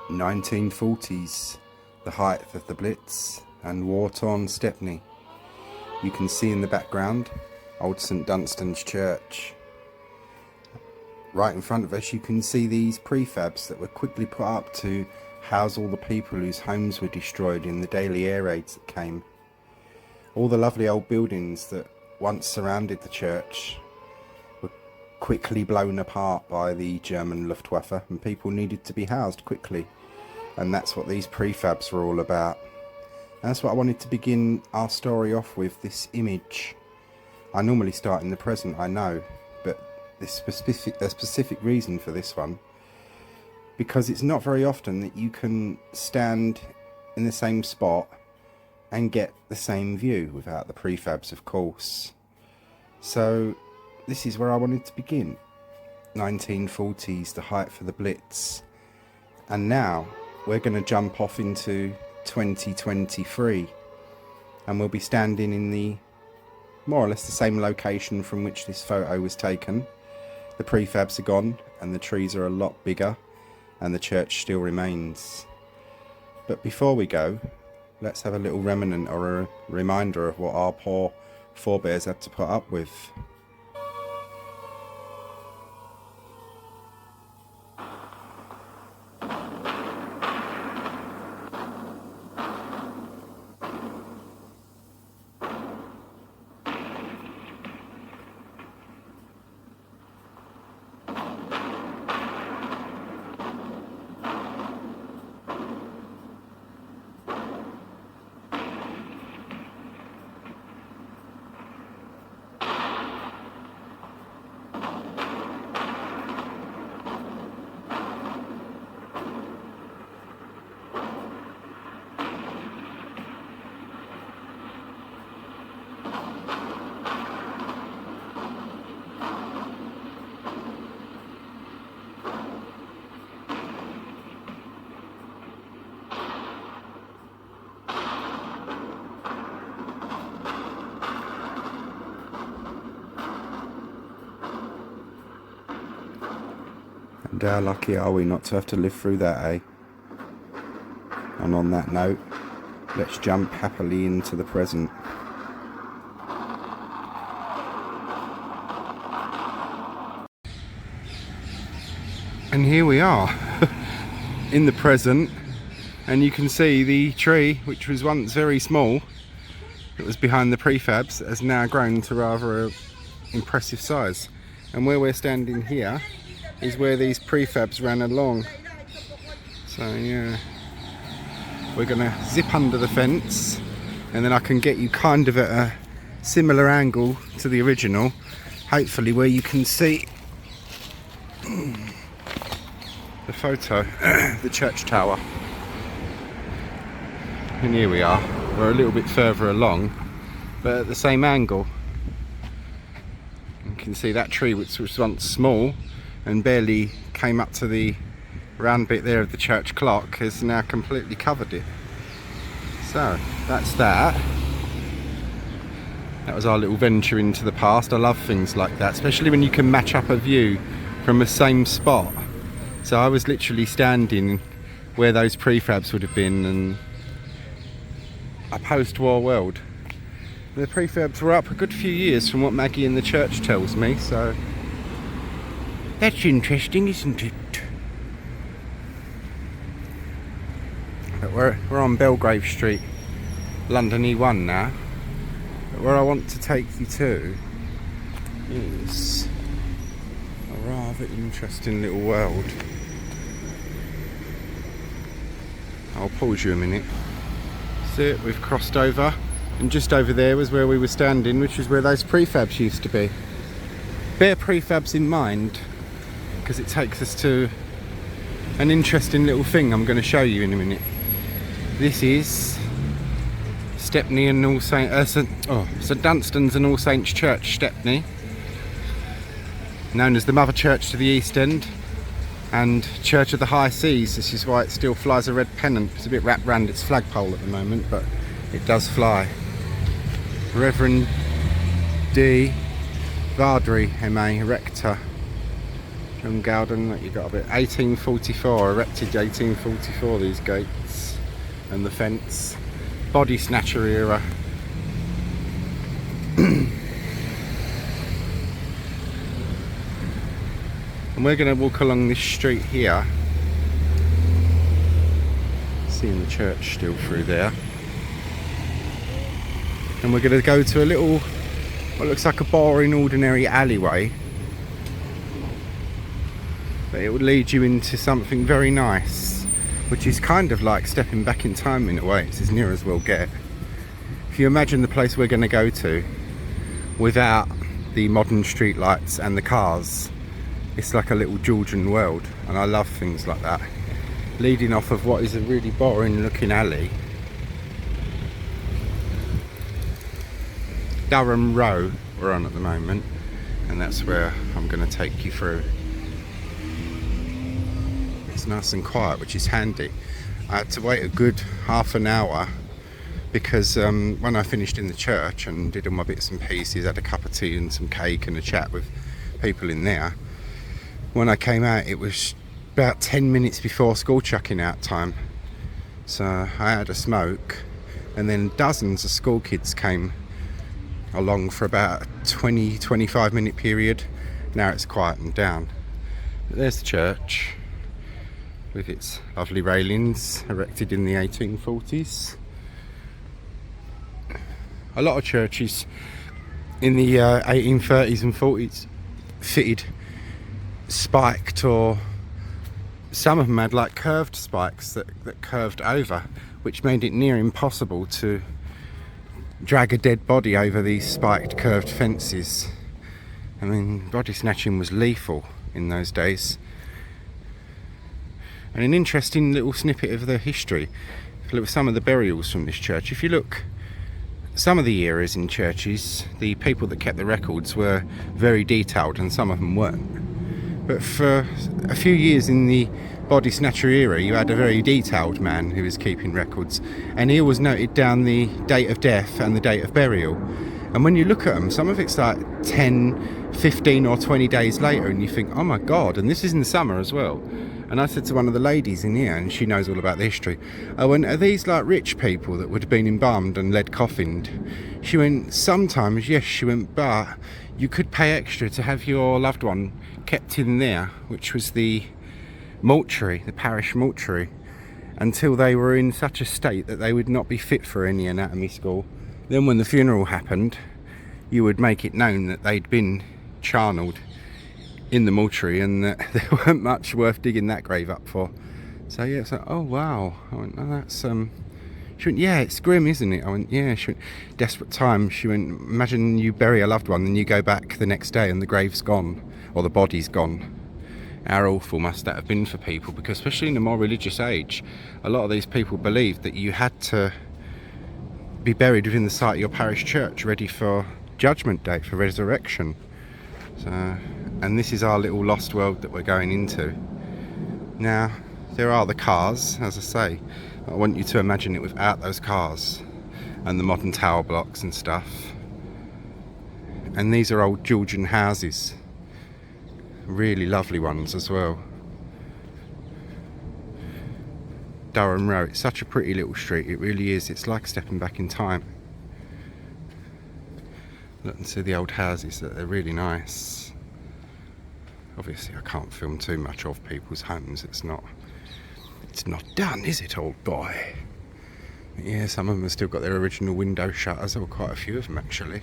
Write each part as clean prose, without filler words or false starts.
1940s, the height of the Blitz and war-torn Stepney. You can see in the background old St Dunstan's church. Right in front of us you can see these prefabs that were quickly put up to house all the people whose homes were destroyed in the daily air raids that came. All the lovely old buildings that once surrounded the church were quickly blown apart by the German Luftwaffe, and people needed to be housed quickly. And that's what these prefabs were all about. And that's what I wanted to begin our story off with, this image. I normally start in the present, I know, but there's a specific reason for this one. Because it's not very often that you can stand in the same spot and get the same view without the prefabs, of course. So this is where I wanted to begin. 1940s, the height for the Blitz. And now we're going to jump off into 2023, and we'll be standing in the more or less the same location from which this photo was taken. The prefabs are gone and the trees are a lot bigger, and the church still remains. But before we go, let's have a little remnant or a reminder of what our poor forebears had to put up with. And how lucky are we not to have to live through that, eh? And on that note, let's jump happily into the present. And here we are in the present, and you can see the tree, which was once very small, that was behind the prefabs, has now grown to rather an impressive size. And where we're standing here is where these prefabs ran along. So yeah, we're gonna zip under the fence, and then I can get you kind of at a similar angle to the original, hopefully where you can see the photo, the church tower. And here we are, we're a little bit further along, but at the same angle. You can see that tree, which was once small and barely came up to the round bit there of the church clock, has now completely covered it. So that's that. That was our little venture into the past. I love things like that, especially when you can match up a view from the same spot. So I was literally standing where those prefabs would have been in a post-war world. The prefabs were up a good few years from what Maggie in the church tells me, so that's interesting, isn't it? But we're on Belgrave Street, London E1 now. But where I want to take you to is a rather interesting little world. I'll pause you a minute. See it, we've crossed over, and just over there was where we were standing, which is where those prefabs used to be. Bear prefabs in mind, because it takes us to an interesting little thing I'm going to show you in a minute. This is Stepney and All Saints, St Dunstan's and All Saints Church, Stepney, known as the Mother Church to the East End and Church of the High Seas. This is why it still flies a red pennant. It's a bit wrapped around its flagpole at the moment, but it does fly. Reverend D. Vardry, MA, Rector. From Gowden, that you got a bit 1844, erected 1844, these gates and the fence. Body snatcher era. And we're going to walk along this street here. Seeing the church still through there. And we're going to go to a little, what looks like a boring ordinary alleyway. But it will lead you into something very nice, which is kind of like stepping back in time in a way. It's as near as we'll get. If you imagine the place we're going to go to without the modern street lights and the cars, it's like a little Georgian world, and I love things like that. Leading off of what is a really boring looking alley. Durham Row we're on at the moment, and that's where I'm going to take you through. It's nice and quiet, which is handy. I had to wait a good half an hour because when I finished in the church and did all my bits and pieces, had a cup of tea and some cake and a chat with people in there, when I came out it was about 10 minutes before school chucking out time. So I had a smoke, and then dozens of school kids came along for about a 20-25 minute period. Now it's quietened down. But there's the church with its lovely railings, erected in the 1840s. A lot of churches in the 1830s and 40s fitted spiked, or some of them had like curved spikes that curved over, which made it near impossible to drag a dead body over these spiked curved fences. I mean, body snatching was lethal in those days. And an interesting little snippet of the history, if you look at some of the burials from this church. If you look some of the eras in churches, the people that kept the records were very detailed and some of them weren't. But for a few years in the body snatcher era, you had a very detailed man who was keeping records, and he always noted down the date of death and the date of burial. And when you look at them, some of it's like 10, 15 or 20 days later, and you think, oh my God, and this is in the summer as well. And I said to one of the ladies in here, and she knows all about the history, I went, are these like rich people that would have been embalmed and lead coffined? She went, sometimes, yes. She went, but you could pay extra to have your loved one kept in there, which was the mortuary, the parish mortuary, until they were in such a state that they would not be fit for any anatomy school. Then when the funeral happened, you would make it known that they'd been charnelled in the mortuary and that there weren't much worth digging that grave up for. So yeah, it's like, oh wow. I went, oh, that's she went, yeah, it's grim, isn't it? I went, yeah. She went, desperate times. She went, imagine you bury a loved one and you go back the next day and the grave's gone, or the body's gone. How awful must that have been for people? Because especially in a more religious age, a lot of these people believed that you had to be buried within the site of your parish church, ready for judgment day, for resurrection. So, and this is our little lost world that we're going into. Now, there are the cars, as I say. I want you to imagine it without those cars and the modern tower blocks and stuff. And these are old Georgian houses. Really lovely ones as well. Durham Row, it's such a pretty little street, it really is. It's like stepping back in time. Look and see the old houses, they're really nice. Obviously I can't film too much of people's homes, it's not done, is it, old boy? Yeah, some of them have still got their original window shutters, or quite a few of them actually.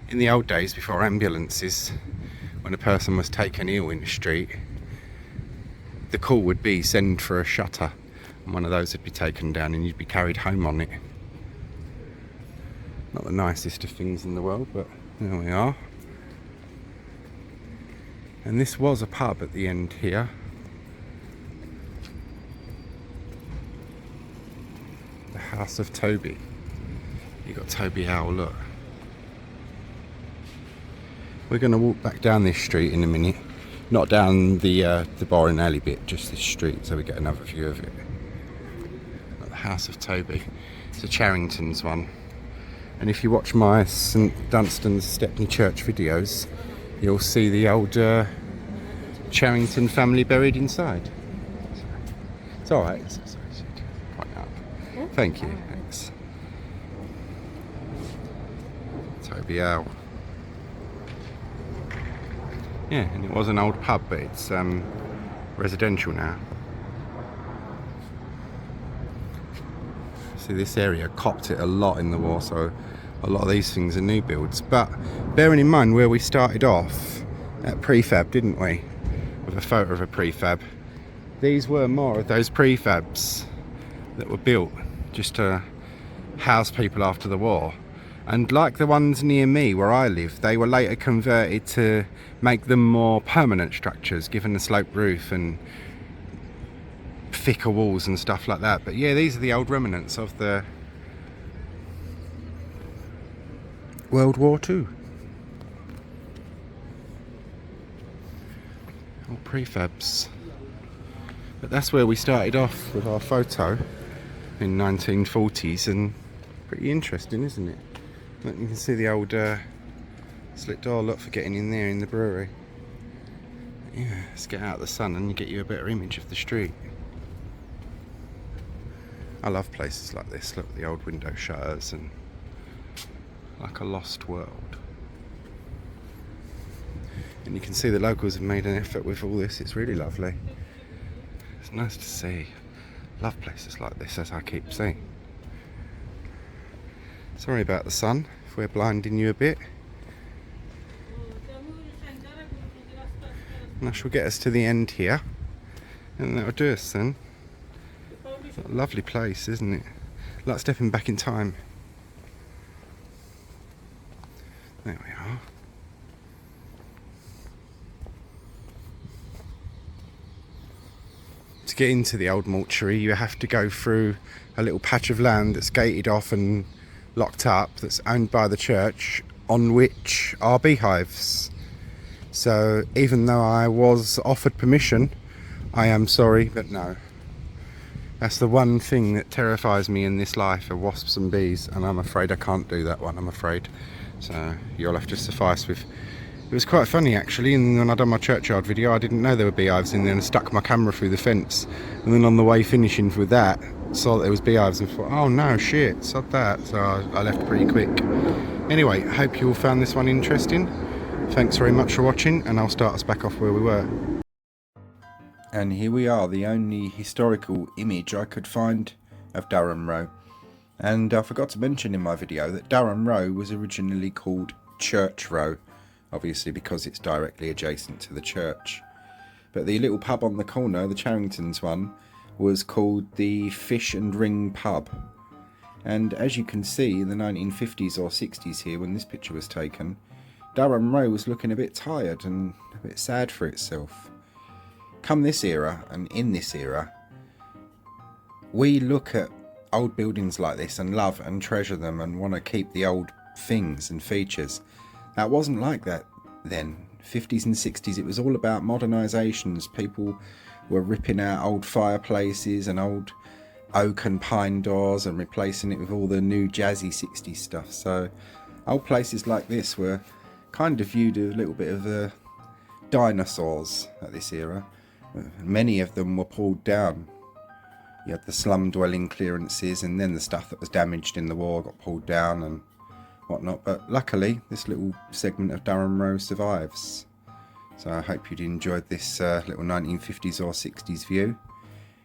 In the old days, before ambulances, when a person was taken ill in the street, the call would be send for a shutter, and one of those would be taken down and you'd be carried home on it. Not the nicest of things in the world, but there we are. And this was a pub at the end here. The House of Toby. You got Toby Owl, look. We're going to walk back down this street in a minute. Not down the boring alley bit, just this street, so we get another view of it. The House of Toby. It's a Charrington's one. And if you watch my St Dunstan's Stepney Church videos, you'll see the old Charrington family buried inside. It's alright. Quite up. Thank you. Thanks. Toby Owl. Yeah, and it was an old pub, but it's residential now. See, this area copped it a lot in the war, so a lot of these things are new builds. But bearing in mind where we started off at prefab, didn't we? With a photo of a prefab. These were more of those prefabs that were built just to house people after the war. And like the ones near me where I live, they were later converted to make them more permanent structures, given the sloped roof and thicker walls and stuff like that. But yeah, these are the old remnants of the World War II. Old prefabs. But that's where we started off with our photo in 1940s, and pretty interesting, isn't it? Look, you can see the old slit door look for getting in there in the brewery. Yeah, let's get out of the sun and get you a better image of the street. I love places like this. Look at the old window shutters and like a lost world. And you can see the locals have made an effort with all this. It's really lovely. It's nice to see. Love places like this, as I keep saying. Sorry about the sun, if we're blinding you a bit. And that shall get us to the end here. And that'll do us then. A lovely place, isn't it? Like stepping back in time. There we are. To get into the old mortuary, you have to go through a little patch of land that's gated off and locked up, that's owned by the church, on which are beehives. So even though I was offered permission, I am sorry, but no. That's the one thing that terrifies me in this life, are wasps and bees, and I'm afraid I can't do that one, I'm afraid. So you'll have to suffice with. It was quite funny actually, and when I done my churchyard video, I didn't know there were beehives in there, and stuck my camera through the fence, and then on the way finishing with that, saw that there was beehives and thought, oh no, shit, sod that. So I left pretty quick. Anyway, hope you all found this one interesting. Thanks very much for watching, and I'll start us back off where we were. And here we are, the only historical image I could find of Durham Row. And I forgot to mention in my video that Durham Row was originally called Church Row, obviously because it's directly adjacent to the church. But the little pub on the corner, the Charringtons one, was called the Fish and Ring Pub. And as you can see, in the 1950s or 60s here, when this picture was taken, Durham Row was looking a bit tired and a bit sad for itself. Come this era, and in this era, we look at old buildings like this and love and treasure them and want to keep the old things and features. That wasn't like that then. 50s and 60s, it was all about modernisations. People were ripping out old fireplaces and old oak and pine doors and replacing it with all the new jazzy 60s stuff. So old places like this were kind of viewed a little bit of the dinosaurs at this era. Many of them were pulled down. You had the slum dwelling clearances, and then the stuff that was damaged in the war got pulled down and whatnot. But luckily this little segment of Durham Row survives. So I hope you'd enjoyed this little 1950s or 60s view.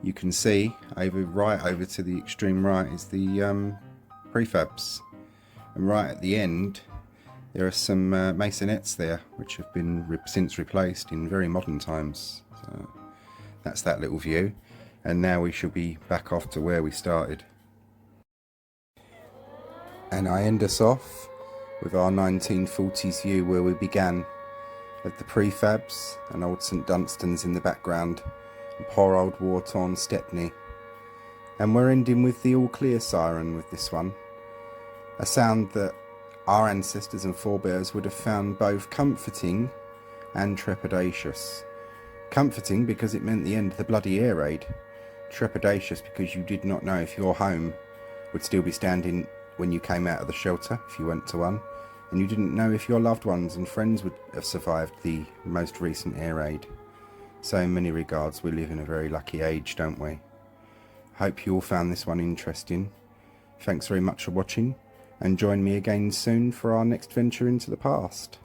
You can see right over to the extreme right is the prefabs, and right at the end there are some masonettes there which have been since replaced in very modern times. So that's that little view, and now we shall be back off to where we started. And I end us off with our 1940s view where we began, of the prefabs and old St Dunstan's in the background, and poor old war-torn Stepney. And we're ending with the all clear siren with this one, a sound that our ancestors and forebears would have found both comforting and trepidatious. Comforting because it meant the end of the bloody air raid. Trepidatious because you did not know if your home would still be standing when you came out of the shelter, if you went to one. and you didn't know if your loved ones and friends would have survived the most recent air raid. So in many regards, we live in a very lucky age, don't we? Hope you all found this one interesting. Thanks very much for watching, and join me again soon for our next venture into the past.